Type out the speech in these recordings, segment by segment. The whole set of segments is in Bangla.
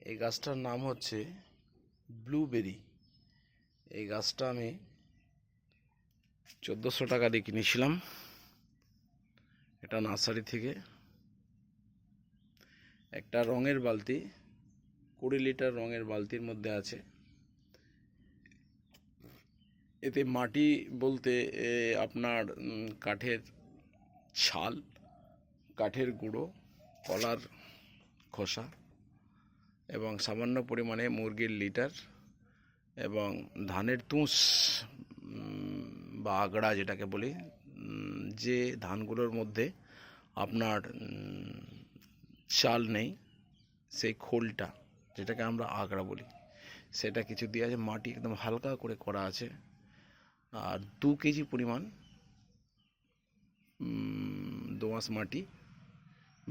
এই গাছটার নাম হচ্ছে ব্লুবেরি। এই গাছটা আমি 1400 টাকা দিয়ে কিনেছিলাম এটা নার্সারি থেকে। একটা রঙের বালতি, 20 লিটার রঙের বালতির মধ্যে আছে। এতে মাটি বলতে আপনার কাঠের ছাল, কাঠের গুঁড়ো, কলার খোসা এবং সামান্য পরিমাণে মুরগির লিটার এবং ধানের তুষ বা আগড়া যেটাকে বলি, যে ধানগুলোর মধ্যে আপনার চাল নেই, সেই খোলটা যেটাকে আমরা আগড়া বলি, সেটা কিছু দিয়ে আছে। মাটি একদম হালকা করে করা আছে। আর 2 কেজি পরিমাণ দোআঁশ মাটি,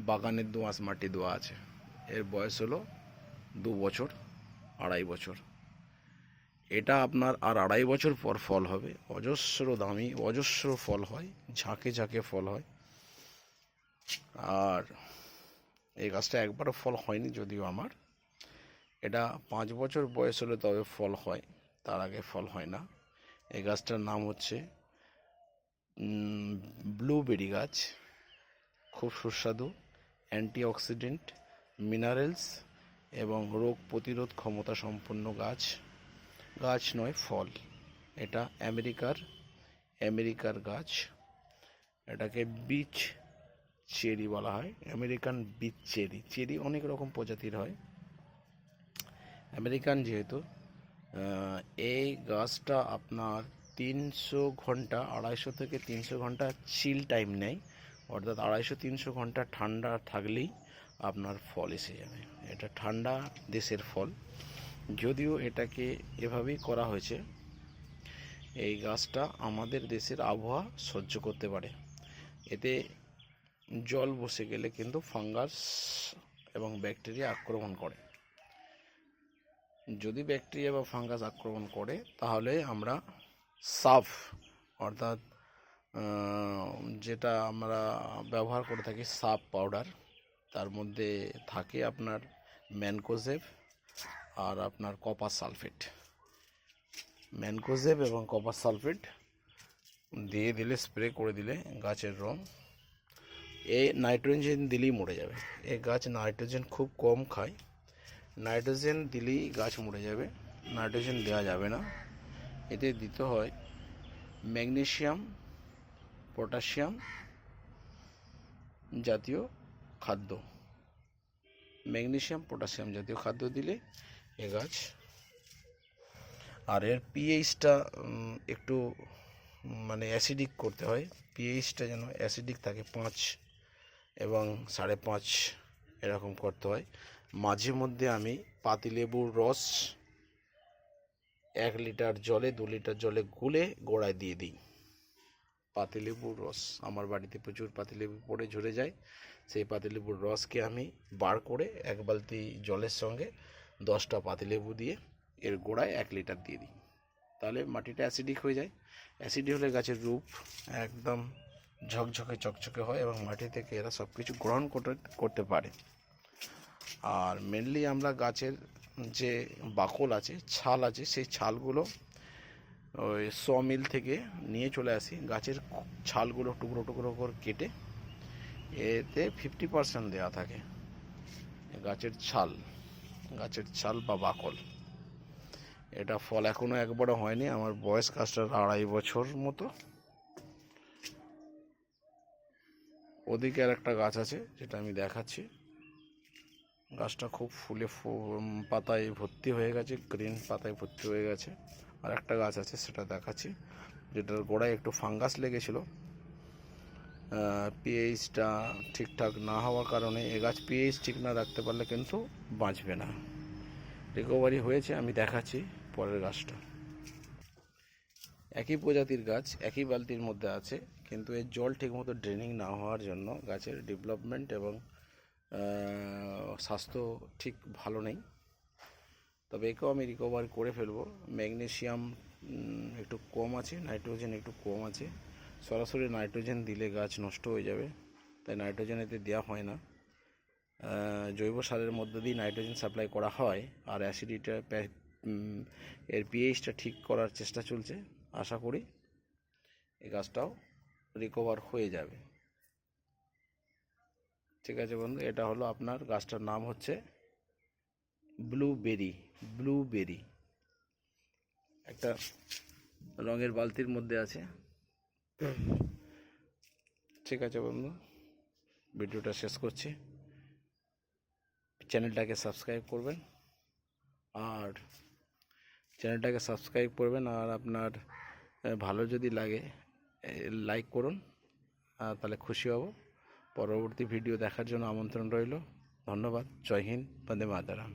বাগানের দোআঁশ মাটি দেওয়া আছে। এর বয়স হলো 2 বছর, 2.5 বছর। এটা আপনার আর 2.5 বছর পর ফল হবে। অজস্র দামি, অজস্র ফল হয়, ঝাঁকে ঝাঁকে ফল হয়। আর এই গাছটা একবারও ফল হয়নি, যদিও আমার এটা 5 বছর বয়স হলে তবে ফল হয়, তার আগে ফল হয় না। এই গাছটার নাম হচ্ছে ব্লুবেরি গাছ। খুব সুস্বাদু, অ্যান্টিঅক্সিডেন্ট, মিনারেলস এবং রোগ প্রতিরোধ ক্ষমতা সম্পন্ন গাছ। গাছ নয়, ফল। এটা আমেরিকার গাছ। এটাকে বিচ চেরি বলা হয়, আমেরিকান বিচ চেরি। চেরি অনেক রকম প্রজাতির হয়, আমেরিকান যেহেতু। এই গাছটা আপনার 300 ঘন্টা, 250 থেকে 300 ঘন্টা চিল টাইম নেয়, অর্থাৎ 250-300 ঘন্টা ঠান্ডা থাকলেই আপনার ফল এসে যাবে। এটা ঠান্ডা দেশের ফল, যদিও এটাকে এভাবেই করা হয়েছে। এই গাছটা আমাদের দেশের আবহাওয়া সহ্য করতে পারে। এতে জল বসে গেলে কিন্তু ফাঙ্গাস এবং ব্যাকটেরিয়া আক্রমণ করে। যদি ব্যাকটেরিয়া বা ফাঙ্গাস আক্রমণ করে তাহলে আমরা সাফ, অর্থাৎ যেটা আমরা ব্যবহার করে থাকি সাফ পাউডার, তার মধ্যে থাকে আপনার ম্যানকোজেব আর আপনার কপার সালফেট। ম্যানকোজেব এবং কপার সালফেট দিয়ে দিলে, স্প্রে করে দিলে গাছের রং, এই নাইট্রোজেন দিলেই মরে যাবে। এই গাছ নাইট্রোজেন খুব কম খায়, নাইট্রোজেন দিলেই গাছ মরে যাবে। নাইট্রোজেন দেওয়া যাবে না, এতে দিতে হয় ম্যাগনেসিয়াম, পটাশিয়াম জাতীয় খাদ্য। ম্যাগনেসিয়াম, পটাশিয়াম জাতীয় খাদ্য দিলে এ গাছ। আর এর পিএইচটা একটু মানে অ্যাসিডিক করতে হয়, পিএইচটা যেন অ্যাসিডিক থাকে, 5 এবং 5.5 এরকম করতে হয়। মাঝে মধ্যে আমি পাতিলেবুর রস 1 লিটার জলে, 2 লিটার জলে গুলে গোড়ায় দিয়ে দিই। পাতিলেবুর রস, আমার বাড়িতে প্রচুর পাতিলেবু পড়ে ঝরে যায়, সেই পাতিলেবুর রসকে আমি বার করে 1 বালতি জলের সঙ্গে 10টা পাতিলেবু দিয়ে এর গোড়ায় 1 লিটার দিয়ে দিই। তাহলে মাটিটা অ্যাসিডিক হয়ে যায়। অ্যাসিড হলে গাছের রূপ একদম ঝকঝকে চকচকে হয় এবং মাটি থেকে এরা সব কিছু গ্রহণ করতে পারে। আর মেনলি আমরা গাছের যে বাকল আছে, ছাল আছে, সেই ছালগুলো ওই মিল থেকে নিয়ে চলে আসি। গাছের ছালগুলো টুকরো টুকরো করে কেটে এতে 50% দেওয়া থাকে গাছের ছাল বা বাকল। এটা ফল এখনো একবারও হয়নি, আমার বয়স গাছটার 2.5 বছর মতো। ওদিকে আর একটা গাছ আছে যেটা আমি দেখাচ্ছি। গাছটা খুব ফুলে পাতায় ভর্তি হয়ে গেছে, গ্রিন পাতায় ভর্তি হয়ে গেছে। আর একটা গাছ আছে সেটা দেখাচ্ছি, যেটার গোড়ায় একটু ফাঙ্গাস লেগেছিল। পিএইচটা ঠিকঠাক না হওয়ার কারণে এ গাছ পিএইচ ঠিক না রাখতে পারলে কিন্তু বাঁচবে না। রিকভারি হয়েছে, আমি দেখাচ্ছি পরের গাছটা। একই প্রজাতির গাছ, একই বালতির মধ্যে আছে, কিন্তু এর জল ঠিকমতো ড্রেনিং না হওয়ার জন্য গাছের ডেভেলপমেন্ট এবং স্বাস্থ্য ঠিক ভালো নেই। তবে একেও আমি রিকভার করে ফেলবো। ম্যাগনেসিয়াম একটু কম আছে, নাইট্রোজেন একটু কম আছে। সরাসরি নাইট্রোজেন দিলে গাছ নষ্ট হয়ে যাবে, তাই নাইট্রোজেন এতে দেওয়া হয় না। জৈব সারের মধ্য দিয়ে নাইট্রোজেন সাপ্লাই করা হয়, আর অ্যাসিডিটা এর পিএইচটা ঠিক করার চেষ্টা চলছে। আশা করি এই গাছটাও রিকভার হয়ে যাবে। ঠিক আছে বন্ধু, এটা হলো আপনার গাছটার নাম হচ্ছে ব্লুবেরি। একটা রঙের বালতির মধ্যে আছে। ঠিক আছে বন্ধু, ভিডিওটা শেষ করছি। চ্যানেলটাকে সাবস্ক্রাইব করবেন আর আপনার ভালো যদি লাগে লাইক করুন, তাহলে খুশি হব। পরবর্তী ভিডিও দেখার জন্য আমন্ত্রণ রইল। ধন্যবাদ। জয় হিন্দ, বন্দে মাতরম।